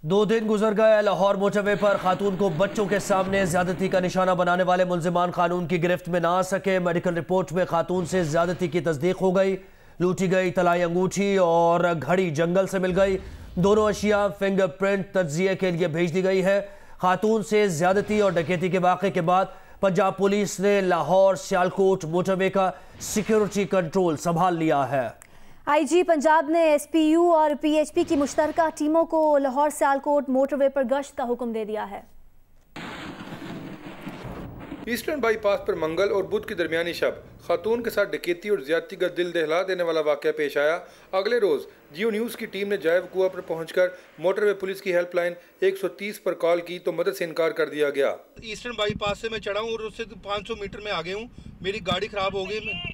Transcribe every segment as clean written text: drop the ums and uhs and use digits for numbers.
दो दिन गुजर गए। लाहौर मोटरवे पर खातून को बच्चों के सामने ज्यादती का निशाना बनाने वाले मुल्जिमान कानून की गिरफ्त में ना आ सके। मेडिकल रिपोर्ट में खातून से ज्यादती की तस्दीक हो गई। लूटी गई तलाई अंगूठी और घड़ी जंगल से मिल गई। दोनों अशिया फिंगरप्रिंट तज्जिए के लिए भेज दी गई है। खातून से ज्यादती और डकैती के वाक़े के बाद पंजाब पुलिस ने लाहौर सियालकोट मोटरवे का सिक्योरिटी कंट्रोल संभाल लिया है। आईजी पंजाब ने एसपीयू और पीएचपी की मुश्तरका टीमों को लाहौर सियालकोट मोटरवे पर गश्त का हुक्म दे दिया है। ईस्टर्न बाईपास पर मंगल और बुध की दरमियानी शब खातून के साथ डकैती और ज्यादती का दिल दहला देने वाला वाक़या पेश आया। अगले रोज जियो न्यूज़ की टीम ने जाए वकुआ पर पहुंचकर मोटरवे पुलिस की हेल्पलाइन 130 पर कॉल की तो मदद से इनकार कर दिया गया। ईस्टर्न बाईपास से मैं चढ़ा हूँ और उससे 500 मीटर में आगे हूँ, मेरी गाड़ी खराब हो गई।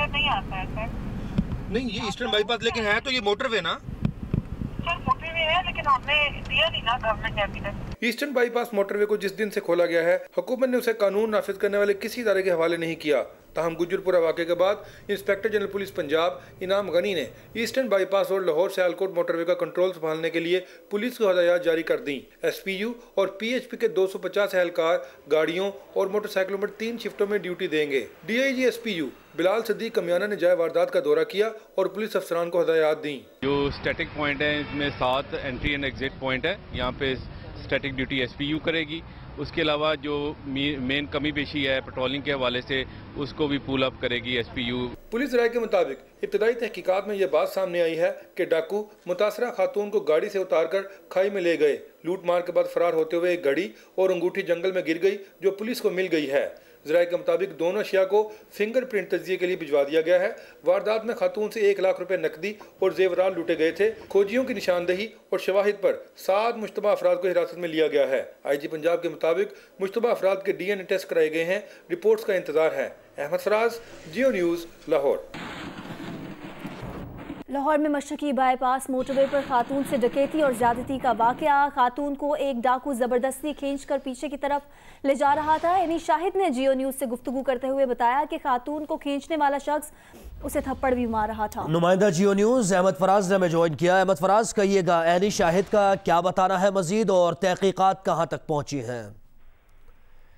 नहीं आता है सर। नहीं, ये ईस्टर्न बाईपास लेकिन है तो ये मोटरवे ना सर, मोटरवे है लेकिन हमने दिया नहीं ना गवर्नमेंट ने अभी तक। ईस्टर्न बाईपास मोटरवे को जिस दिन से खोला गया है, हुकूमत ने उसे कानून नाफिज करने वाले किसी इदारे के हवाले नहीं किया। ताहम गुजरपुरा वाक़े के बाद इंस्पेक्टर जनरल पुलिस पंजाब इनाम गनी ने ईस्टर्न बाईपास और लाहौर सियालकोट मोटरवे का कंट्रोल संभालने के लिए पुलिस को हदायत जारी कर दी। एसपीयू और पीएचपी के 250 एहलकार गाड़ियों और मोटरसाइकिलों पर 3 शिफ्टों में ड्यूटी देंगे। डीआईजी एसपीयू बिलाल सदीक कमियाना ने जाए वारदात का दौरा किया और पुलिस अफसरान को हदायत दी। जो स्टैटिक पॉइंट है इसमें 7 एंट्री एंड एग्जिट पॉइंट है, यहाँ पे स्टैटिक ड्यूटी एसपीयू करेगी। उसके अलावा जो मेन कमी पेशी है पेट्रोलिंग के हवाले से उसको भी पुल अप करेगी एसपीयू। पुलिस राय के मुताबिक इब्तदाई तहकीकात में यह बात सामने आई है कि डाकू मुतासरा खातून को गाड़ी से उतारकर खाई में ले गए। लूट मार के बाद फरार होते हुए एक घड़ी और अंगूठी जंगल में गिर गई जो पुलिस को मिल गई है। ज़राए के मुताबिक दोनों अशिया को फिंगरप्रिंट तज्जिए के लिए भिजवा दिया गया है। वारदात में खातून से 1 लाख रुपए नकदी और जेवरात लूटे गए थे। खोजियों की निशानदही और शवाहिद पर 7 मुश्तबा अफराद को हिरासत में लिया गया है। आईजी पंजाब के मुताबिक मुश्तबा अफराद के डीएनए टेस्ट कराए गए हैं। रिपोर्ट्स का इंतजार है। अहमद फराज, जियो न्यूज़, लाहौर। लाहौर में मशरकी बाईपास मोटरवे पर खातून से डकैती और ज्यादती का वाकया। खातून को एक डाकू जबरदस्ती खींचकर पीछे की तरफ ले जा रहा था। यानी शाहिद ने जियो न्यूज़ से गुफ्तगू करते हुए बताया कि खातून को खींचने वाला शख्स उसे थप्पड़ भी मार रहा था। नुमाइंदा जियो न्यूज़ अहमद फराज ने हमें ज्वाइन किया। अहमद फराज, कहिएगा ऐनी शाहिद का क्या बताना है मजीद और तहकीकात कहाँ तक पहुँची हैं?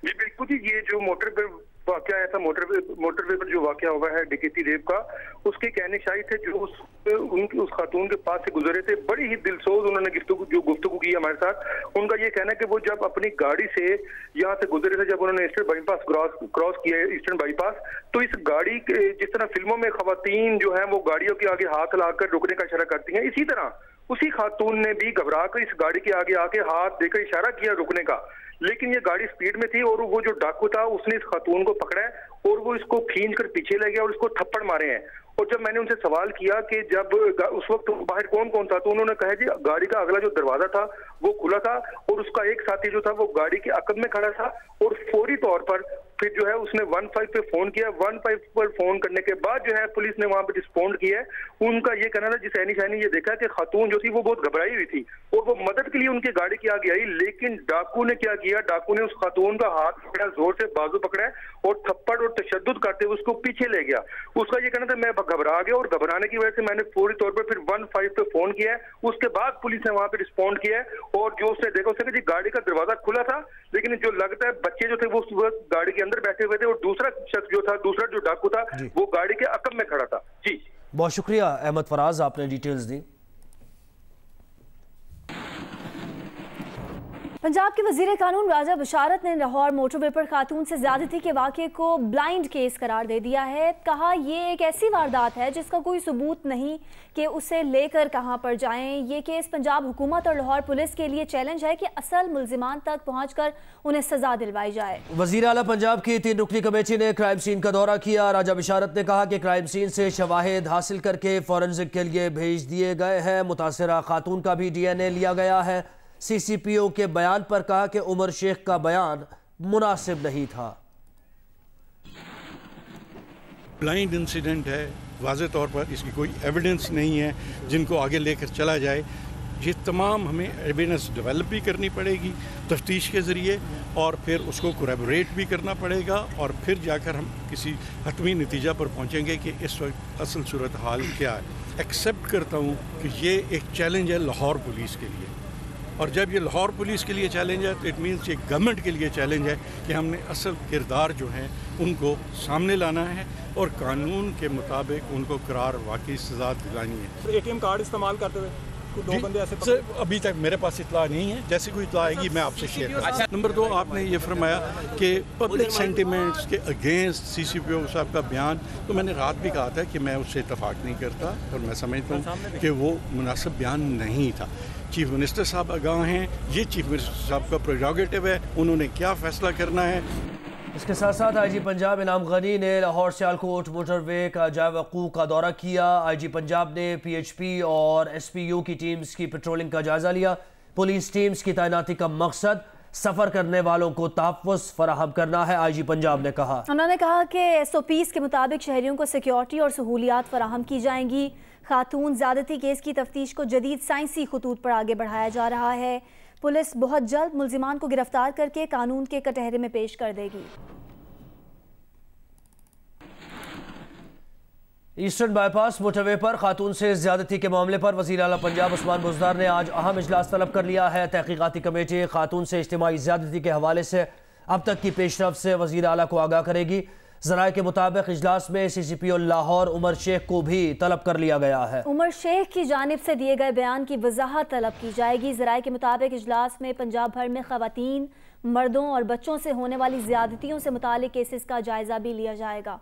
जी बिल्कुल जी, ये जो मोटरवे वाकया ऐसा मोटरवे पर जो वाकया हुआ है डकैती रेप का, उसके कहने शाहिद थे जो उस खातून के पास से गुजरे थे। बड़ी ही दिलसोज उन्होंने गुफ्तगू की हमारे साथ। उनका ये कहना है कि वो जब अपनी गाड़ी से यहाँ से गुजरे थे, जब उन्होंने ईस्टर्न बाईपास क्रॉस किया है ईस्टर्न बाईपास, तो इस गाड़ी के जिस तरह फिल्मों में खवातीन जो है वो गाड़ियों के आगे हाथ लाकर रुकने का इशारा करती हैं, इसी तरह उसी खातून ने भी घबरा कर इस गाड़ी के आगे आके हाथ देकर इशारा किया रुकने का। लेकिन ये गाड़ी स्पीड में थी और वो जो डाकू था उसने इस खातून को पकड़ा है और वो इसको खींच कर पीछे ले गया और इसको थप्पड़ मारे हैं। और जब मैंने उनसे सवाल किया कि जब उस वक्त बाहर कौन कौन था, तो उन्होंने कहा जी गाड़ी का अगला जो दरवाजा था वो खुला था और उसका एक साथी जो था वो गाड़ी के अकब में खड़ा था और फौरी तौर पर फिर जो है उसने 15 पे फोन किया। 15 पर फोन करने के बाद जो है पुलिस ने वहां पे रिस्पॉन्ड किया है। उनका ये कहना था जिस ऐनी शाही ने ये देखा कि खातून जो थी वो बहुत घबराई हुई थी और वो मदद के लिए उनकी गाड़ी के आगे आई, लेकिन डाकू ने क्या किया, डाकू ने उस खातून का हाथ पकड़ा, जोर से बाजू पकड़ा और थप्पड़ और तशद्दुद करते हुए उसको पीछे ले गया। उसका ये कहना था मैं घबरा गया और घबराने की वजह से मैंने फौरी तौर पर फिर 15 पे फोन किया है। उसके बाद पुलिस ने वहां पे रिस्पॉन्ड किया है और जो उसने देखा उसने जी गाड़ी का दरवाजा खुला था, लेकिन जो लगता है बच्चे जो थे वो गाड़ी के अंदर बैठे हुए थे और दूसरा शख्स जो था, दूसरा जो डाकू था वो गाड़ी के अकब में खड़ा था। जी बहुत शुक्रिया अहमद फराज, आपने डिटेल्स दी। पंजाब के वजीर कानून राजा बशारत ने लाहौर मोटरवे पर खातून से ज्यादती के वाक़े को ब्लाइंड केस करार दे दिया है। कहा ये एक ऐसी वारदात है जिसका कोई सबूत नहीं कि उसे लेकर कहां पर जाएं। ये केस पंजाब हुकूमत और लाहौर पुलिस के लिए चैलेंज है कि असल मुल्जिमान तक पहुंचकर उन्हें सजा दिलवाई जाए। वजीर आला पंजाब की 3 रुकनी कमेटी ने क्राइम सीन का दौरा किया। राजा बशारत ने कहा कि क्राइम सीन से शवाहिद हासिल करके फॉरेंसिक के लिए भेज दिए गए हैं। मुतासरा खातून का भी डीएनए लिया गया है। सीसीपीओ के बयान पर कहा कि उमर शेख का बयान मुनासिब नहीं था। ब्लाइंड इंसिडेंट है, वाज़े तौर पर इसकी कोई एविडेंस नहीं है जिनको आगे लेकर चला जाए। ये तमाम हमें एविडेंस डेवलप भी करनी पड़ेगी तफ्तीश के ज़रिए, और फिर उसको कोलैबोरेट भी करना पड़ेगा, और फिर जाकर हम किसी हतमी नतीजा पर पहुँचेंगे कि इस वक्त असल सूरत हाल क्या है। एक्सेप्ट करता हूँ कि ये एक चैलेंज है लाहौर पुलिस के लिए, और जब ये लाहौर पुलिस के लिए चैलेंज है तो इट मीन्स ये गवर्नमेंट के लिए चैलेंज है कि हमने असल किरदार जो हैं उनको सामने लाना है और कानून के मुताबिक उनको करार वाकई सज़ा दिलानी है। ATM कार्ड इस्तेमाल करते हुए दो बंदे ऐसे अभी तक मेरे पास इतला नहीं है, जैसे कोई इतला आएगी मैं आपसे शेयर करूँगा। नंबर 2, आपने ये फरमाया कि पब्लिक सेंटिमेंट्स के अगेंस्ट CCPO साहब का बयान, तो मैंने रात भी कहा था कि मैं उससे इतफाक़ नहीं करता और मैं समझता हूँ कि वो मुनासिब बयान नहीं था। चीफ मिनिस्टर साहब आगाह हैं, ये चीफ मिनिस्टर साहब का प्रेरोगेटिव है, उन्होंने क्या फ़ैसला करना है। इसके साथ साथ IG पंजाब इनाम गनी ने लाहौर सियालकोट मोटरवे का जायज़ा वक़ूफ़ का दौरा किया। IG पंजाब ने PHP और SPU की टीम्स की पेट्रोलिंग का जायज़ा लिया। पुलिस टीम्स की तैनाती का मकसद सफ़र करने वालों को तहफ़्फ़ुज़ फराहम करना है, IG पंजाब ने कहा। उन्होंने कहा कि SOPs के मुताबिक शहरियों को सिक्योरिटी और सहूलियात फराहम की जाएंगी। खातून ज़्यादती केस की तफ्तीश को जदीद साइंसी खतूत पर आगे बढ़ाया जा रहा है। पुलिस बहुत जल्द मुल्जिमान को गिरफ्तार करके कानून के कटहरे में पेश कर देगी। ईस्टर्न बाईपास मोटरवे पर खातून से ज्यादती के मामले पर वज़ीर आला पंजाब उस्मान बुज़दार ने आज अहम इजलास तलब कर लिया है। तहकीकाती कमेटी खातून से इज्तिमाई ज्यादती के हवाले से अब तक की पेशरफ से वज़ीर आला को आगाह करेगी। ज़राए के मुताबिक इजलास में CCPO लाहौर उमर शेख को भी तलब कर लिया गया है। उमर शेख की जानिब से दिए गए बयान की वजाहत तलब की जाएगी। ज़राए के मुताबिक इजलास में पंजाब भर में ख़वातीन, मर्दों और बच्चों से होने वाली ज्यादतियों से मुतालिक केसेस का जायजा भी लिया जाएगा।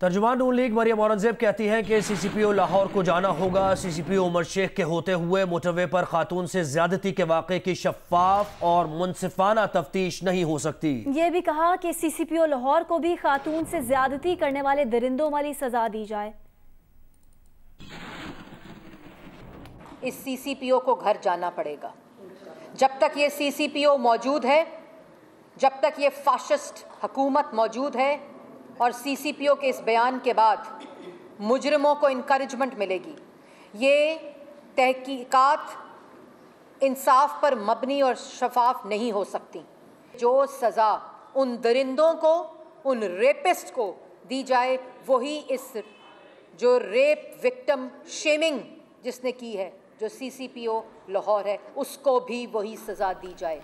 तर्जुमान नून लीग मरियम औरंगजेब कहती हैं कि CCPO लाहौर को जाना होगा। CCPO उमर शेख के होते हुए मोटरवे पर खातून से ज्यादती के वाक़े की शफाफ और मुनसिफाना तफ्तीश नहीं हो सकती। ये भी कहा कि CCPO लाहौर को भी खातून से ज्यादती करने वाले दरिंदों वाली सजा दी जाए। इस CCPO को घर जाना पड़ेगा। जब तक ये CCPO मौजूद है, जब तक ये फाशिस्ट हुकूमत मौजूद है और CCPO के इस बयान के बाद मुजरिमों को इनकरेजमेंट मिलेगी। ये तहकीकात इंसाफ पर मबनी और शफाफ नहीं हो सकती। जो सज़ा उन दरिंदों को, उन रेपिस्ट को दी जाए, वही इस जो रेप विक्टिम शेमिंग जिसने की है, जो CCPO लाहौर है, उसको भी वही सज़ा दी जाए।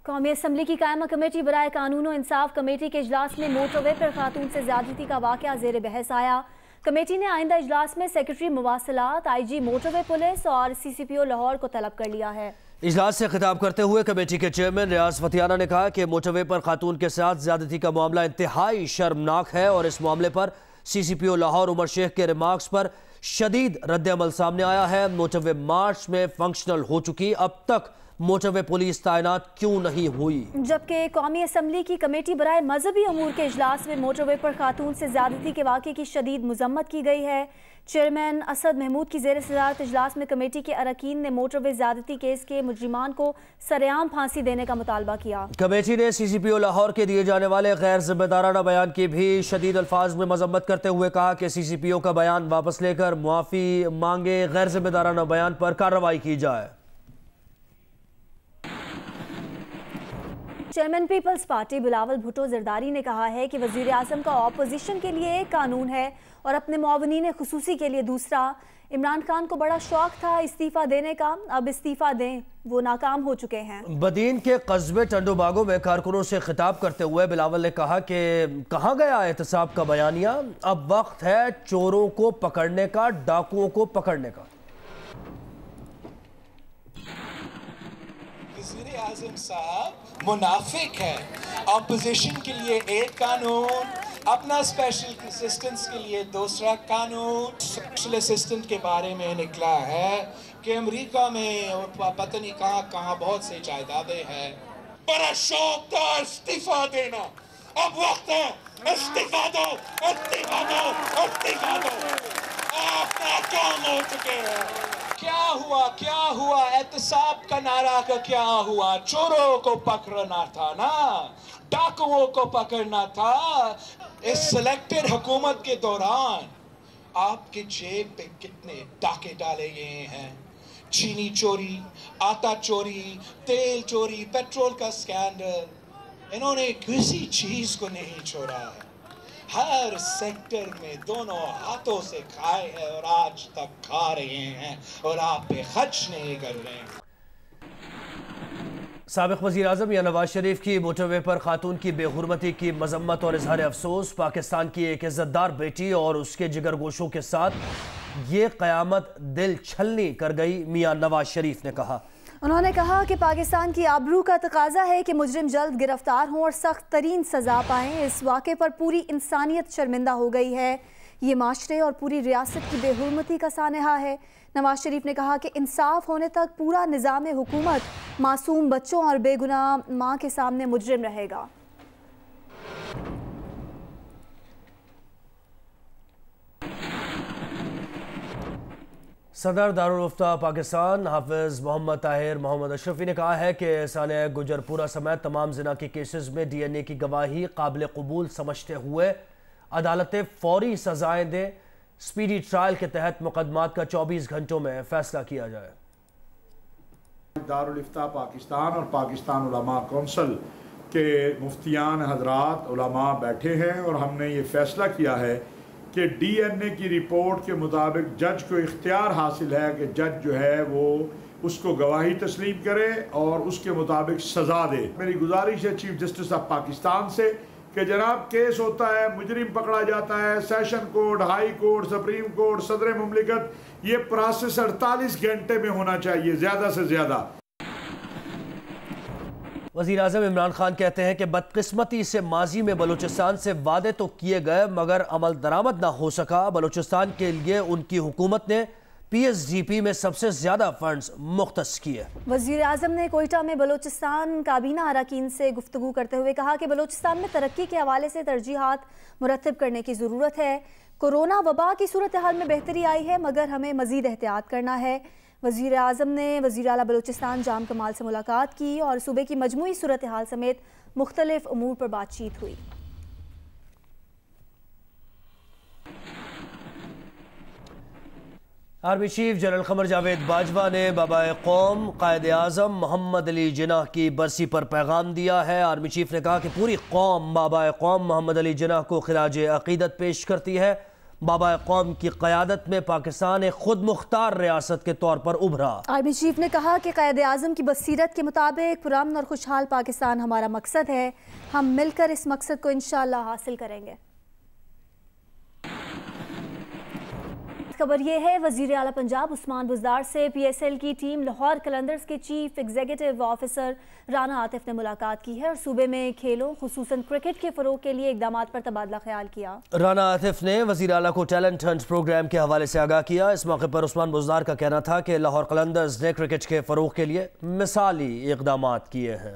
कौमी असम्बली की कायमा कमेटी बराए कानून और इंसाफ कमेटी के इजलास में मोटरवे पर खातून से ज्यादती का वाक़या ज़ेर बहस आया। कमेटी ने आइंदा इजलास में सेक्रेटरी मुवासलात, IG मोटरवे पुलिस और CCPO लाहौर को तलब कर लिया है। इजलास से खिताब करते हुए कमेटी के चेयरमैन रियाज फतियाना ने कहा कि मोटरवे पर खातून के साथ ज्यादती का मामला इंतहाई शर्मनाक है और इस मामले पर CCPO लाहौर उमर शेख के रिमार्क्स पर शदीद रद्द-ए-अमल सामने आया है। मोटरवे मार्च में फंक्शनल हो चुकी, अब तक मोटरवे पुलिस तैनात क्यों नहीं हुई? जबकि कौमी असम्बली की कमेटी बराए मजहबी अमूर के इजलास में मोटरवे पर खातून से ज्यादती के वाक़े की शदीद मजम्मत की गई है। चेयरमैन असद महमूद की ज़ेर सदारत इजलास में कमेटी के अरकान ने मोटरवे ज्यादती केस के मुजरिमान को सरेआम फांसी देने का मुतालबा किया। कमेटी ने CCPO लाहौर के दिए जाने वाले गैर जिम्मेदाराना बयान की भी शदीद अल्फाज में मजम्मत करते हुए कहा कि CCPO का बयान वापस लेकर मुआफ़ी मांगे, गैर जिम्मेदाराना बयान पर कार्रवाई की जाए। Chairman peoples party Bilawal Bhutto Zardari ने कहा है कि वज़ीर आज़म का ऑपोजिशन के लिए एक कानून है और अपने मुआवनीन खुसूसी के लिए दूसरा। इमरान खान को बड़ा शौक था इस्तीफ़ा देने का, अब इस्तीफ़ा दें, वो नाकाम हो चुके हैं। बदीन के कस्बे टंडोबागो में कारकुनों से खिताब करते हुए बिलावल ने कहा कि कहाँ गया एहतसाब का बयानिया, अब वक्त है चोरों को पकड़ने का, डाकुओं को पकड़ने का। वज़ीर आज़म साहब मुनाफिक है। ऑपोजिशन के लिए एक कानून, अपना स्पेशल असिस्टेंट्स के लिए दूसरा कानून। स्पेशल असिस्टेंट के बारे में निकला है कि अमेरिका में और पता नहीं कहाँ कहाँ बहुत से जायदादें हैं। बड़ा शौक था इस्तीफा देना, अब वक्त है इस्तीफा दो, इस्तीफा दो, इस्तीफा दो। आप नाकाम हो चुके हैं। क्या हुआ, क्या हुआ? एहतसाब का नारा का क्या हुआ? चोरों को पकड़ना था ना, डाकुओं को पकड़ना था। इस सिलेक्टेड हुकूमत के दौरान आपके जेब पे कितने डाके डाले गए हैं? चीनी चोरी, आटा चोरी, तेल चोरी, पेट्रोल का स्कैंडल, इन्होंने किसी चीज को नहीं छोड़ा है। हर सेक्टर में दोनों हाथों से खाए हैं और आज तक खा रहे हैं और आप पे खर्च नहीं कर रहे हैं। साबिक वज़ीर आज़म या नवाज शरीफ की मोटरवे पर खातून की बेहुरमती की मजम्मत और इजहार अफसोस। पाकिस्तान की एक इज्जतदार बेटी और उसके जिगरगोशों के साथ ये क़यामत दिल छलनी कर गई, मियां नवाज शरीफ ने कहा। उन्होंने कहा कि पाकिस्तान की आबरू का तकाजा है कि मुजरिम जल्द गिरफ्तार हों और सख्त तरीन सजा पाएं। इस वाक़े पर पूरी इंसानियत शर्मिंदा हो गई है। ये माशरे और पूरी रियासत की बेहुरमती का सानहा है। नवाज शरीफ ने कहा कि इंसाफ होने तक पूरा निज़ाम हुकूमत मासूम बच्चों और बेगुनाह माँ के सामने मुजरिम रहेगा। सदर दारुल उफ्ता पाकिस्तान हाफिज मोहम्मद ताहिर मोहम्मद अशरफी ने कहा है कि सानिया गुजरपुरा समेत तमाम जिना के केसेस में DNA की गवाही काबिल कबूल समझते हुए अदालतें फौरी सजाएं दें। स्पीडी ट्रायल के तहत मुकदमात का 24 घंटों में फैसला किया जाए। दारुल इफ्ता पाकिस्तान और पाकिस्तान उलमा कौंसिल के मुफ्तियान हजरात उलमा बैठे हैं और हमने ये फैसला किया है कि DNA की रिपोर्ट के मुताबिक जज को इख्तियार हासिल है कि जज जो है वो उसको गवाही तस्लीम करे और उसके मुताबिक सज़ा दे। मेरी गुजारिश है चीफ जस्टिस ऑफ पाकिस्तान से कि जनाब केस होता है, मुजरिम पकड़ा जाता है, session court, high court, supreme court, सदर मुमलिकत, ये प्रोसेस 48 घंटे में होना चाहिए ज़्यादा से ज़्यादा। वज़ीर आज़म इमरान खान कहते हैं कि बदकिस्मती से माजी में बलूचिस्तान से वादे तो किए गए मगर अमल दरामद ना हो सका। बलूचिस्तान के लिए उनकी हुकूमत ने PSDP में सबसे ज़्यादा फंड्स मुख्तस किए। वज़ीर आज़म ने कोयटा में बलूचिस्तान काबीना अरकान से गुफ्तगू करते हुए कहा कि बलूचिस्तान में तरक्की के हवाले से तरजीहात मुरतब करने की ज़रूरत है। कोरोना वबा की सूरत हाल में बेहतरी आई है मगर हमें मज़ीद एहतियात करना है। वज़ीर आज़म ने वज़ीर आला बलूचिस्तान जाम कमाल से मुलाकात की और सूबे की मजमूई सूरत हाल समेत मुख्तलिफ उमूर पर बातचीत हुई। Army chief general Qamar Javed Bajwa ने बाबाए कौम कायद आज़म मोहम्मद अली जिन्ना की बरसी पर पैगाम दिया है। आर्मी चीफ ने कहा कि पूरी कौम बाबाए कौम मोहम्मद अली जिन्ना को खिराज अकीदत पेश करती है। बाबाए कौम की क़यादत में पाकिस्तान एक खुद मुख्तार रियासत के तौर पर उभरा। आर्मी चीफ ने कहा कि कायद आज़म की बसीरत के मुताबिक पुरअमन और खुशहाल पाकिस्तान हमारा मकसद है। हम मिलकर इस मकसद को इंशाअल्लाह हासिल करेंगे। खबर ये है वज़ीर आला पंजाब उस्मान बुज़दार से PSL की टीम लाहौर कलंदर्स के chief executive officer Rana Atif ने मुलाकात की है और सूबे में खेलों खुसूसन क्रिकेट के फ़रोग़ के लिए इक़दामात पर तबादला ख्याल किया। राना आतिफ ने वज़ीर आला को टैलेंट हंट प्रोग्राम के हवाले से आगाह किया। इस मौके पर उस्मान बुज़दार का कहना था कि लाहौर कलंदर्स ने क्रिकेट के फ़रोग़ के लिए मिसाली इक़दामात किए हैं।